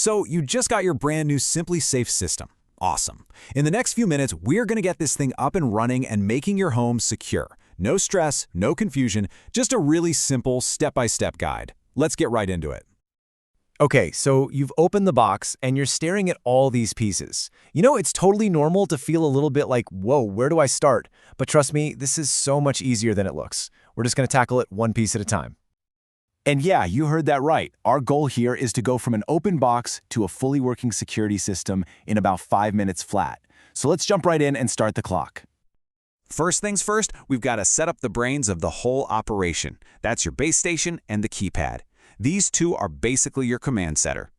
So you just got your brand new SimpliSafe system. Awesome. In the next few minutes, we're going to get this thing up and running and making your home secure. No stress, no confusion, just a really simple step-by-step guide. Let's get right into it. Okay, so you've opened the box and you're staring at all these pieces. You know, it's totally normal to feel a little bit like, whoa, where do I start? But trust me, this is so much easier than it looks. We're just going to tackle it one piece at a time. And yeah, you heard that right. Our goal here is to go from an open box to a fully working security system in about 5 minutes flat. So let's jump right in and start the clock. First things first, we've got to set up the brains of the whole operation. That's your base station and the keypad. These two are basically your command center.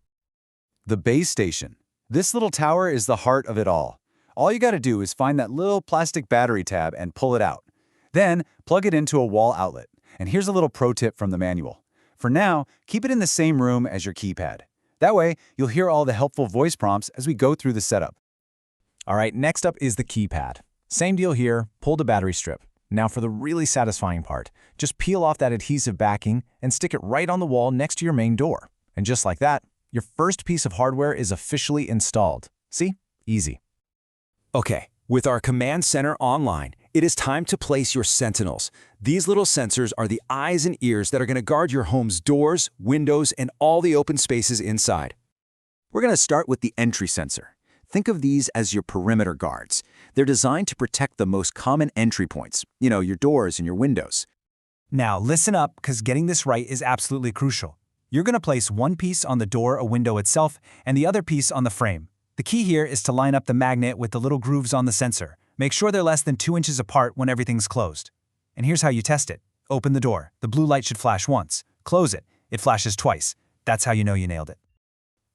The base station. This little tower is the heart of it all. All you got to do is find that little plastic battery tab and pull it out. Then plug it into a wall outlet. And here's a little pro tip from the manual. For now, keep it in the same room as your keypad. That way, you'll hear all the helpful voice prompts as we go through the setup. All right, next up is the keypad. Same deal here, pull the battery strip. Now for the really satisfying part, just peel off that adhesive backing and stick it right on the wall next to your main door. And just like that, your first piece of hardware is officially installed. See? Easy. Okay, with our command center online, it is time to place your sentinels. These little sensors are the eyes and ears that are going to guard your home's doors, windows, and all the open spaces inside. We're going to start with the entry sensor. Think of these as your perimeter guards. They're designed to protect the most common entry points, your doors and your windows. Now listen up, because getting this right is absolutely crucial. You're going to place one piece on the door or window itself and the other piece on the frame. The key here is to line up the magnet with the little grooves on the sensor. Make sure they're less than 2 inches apart when everything's closed. And here's how you test it. Open the door. The blue light should flash once. Close it. It flashes twice. That's how you know you nailed it.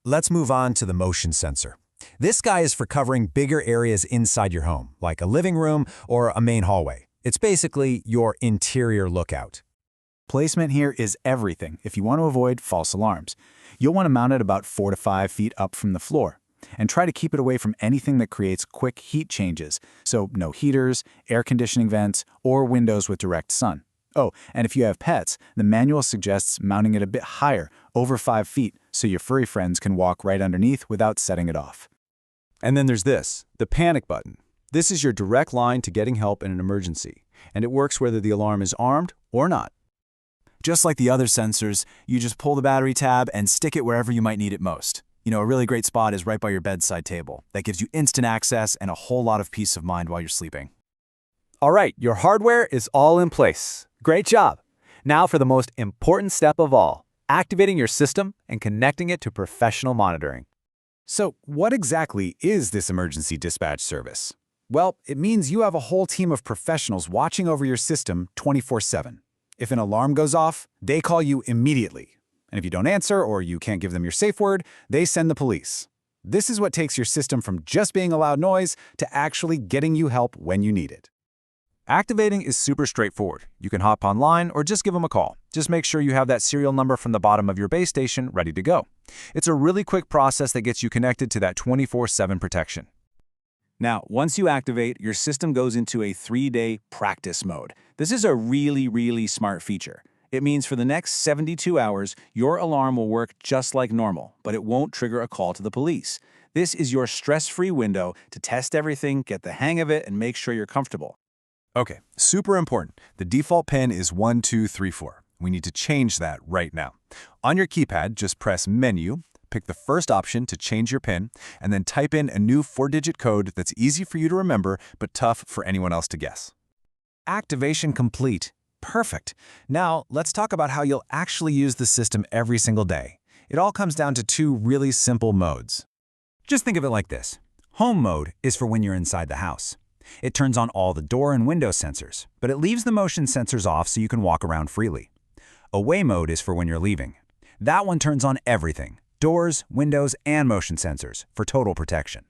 Let's move on to the motion sensor. This guy is for covering bigger areas inside your home, like a living room or a main hallway. It's basically your interior lookout. Placement here is everything if you want to avoid false alarms. You'll want to mount it about 4 to 5 feet up from the floor. And try to keep it away from anything that creates quick heat changes, so no heaters, air conditioning vents, or windows with direct sun. Oh, and if you have pets, the manual suggests mounting it a bit higher, over 5 feet, so your furry friends can walk right underneath without setting it off. And then there's this, the panic button. This is your direct line to getting help in an emergency, and it works whether the alarm is armed or not. Just like the other sensors, you just pull the battery tab and stick it wherever you might need it most. A really great spot is right by your bedside table. That gives you instant access and a whole lot of peace of mind while you're sleeping. All right, your hardware is all in place. Great job. Now for the most important step of all, activating your system and connecting it to professional monitoring. So what exactly is this emergency dispatch service? Well, it means you have a whole team of professionals watching over your system 24/7. If an alarm goes off, they call you immediately. And if you don't answer or you can't give them your safe word, they send the police. This is what takes your system from just being a loud noise to actually getting you help when you need it. Activating is super straightforward. You can hop online or just give them a call. Just make sure you have that serial number from the bottom of your base station ready to go. It's a really quick process that gets you connected to that 24/7 protection. Now, once you activate, your system goes into a 3-day practice mode. This is a really smart feature. It means for the next 72 hours, your alarm will work just like normal, but it won't trigger a call to the police. This is your stress-free window to test everything, get the hang of it, and make sure you're comfortable. Okay, super important. The default pin is 1234. We need to change that right now. On your keypad, just press Menu, pick the first option to change your pin, and then type in a new 4-digit code that's easy for you to remember but tough for anyone else to guess. Activation complete. Perfect. Now, let's talk about how you'll actually use the system every single day. It all comes down to 2 really simple modes. Just think of it like this. Home mode is for when you're inside the house. It turns on all the door and window sensors, but it leaves the motion sensors off so you can walk around freely. Away mode is for when you're leaving. That one turns on everything, doors, windows, and motion sensors for total protection.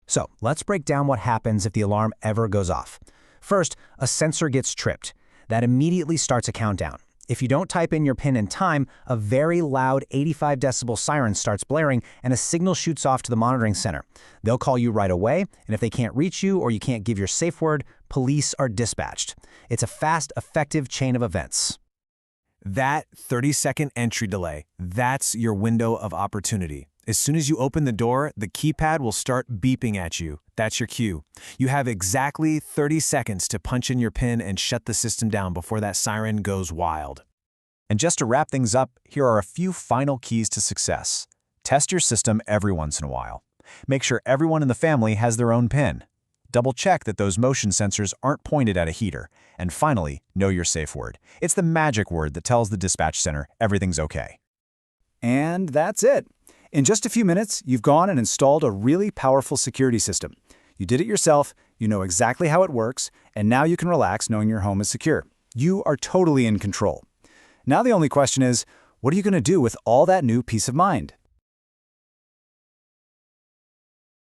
So, let's break down what happens if the alarm ever goes off. First, a sensor gets tripped. That immediately starts a countdown. If you don't type in your PIN in time, a very loud 85 decibel siren starts blaring and a signal shoots off to the monitoring center. They'll call you right away, and if they can't reach you or you can't give your safe word, police are dispatched. It's a fast, effective chain of events. That 30-second entry delay, that's your window of opportunity. As soon as you open the door, the keypad will start beeping at you. That's your cue. You have exactly 30 seconds to punch in your PIN and shut the system down before that siren goes wild. And just to wrap things up, here are a few final keys to success. Test your system every once in a while. Make sure everyone in the family has their own PIN. Double-check that those motion sensors aren't pointed at a heater. And finally, know your safe word. It's the magic word that tells the dispatch center everything's okay. And that's it. In just a few minutes, you've gone and installed a really powerful security system. You did it yourself, you know exactly how it works, and now you can relax knowing your home is secure. You are totally in control. Now the only question is, what are you going to do with all that new peace of mind?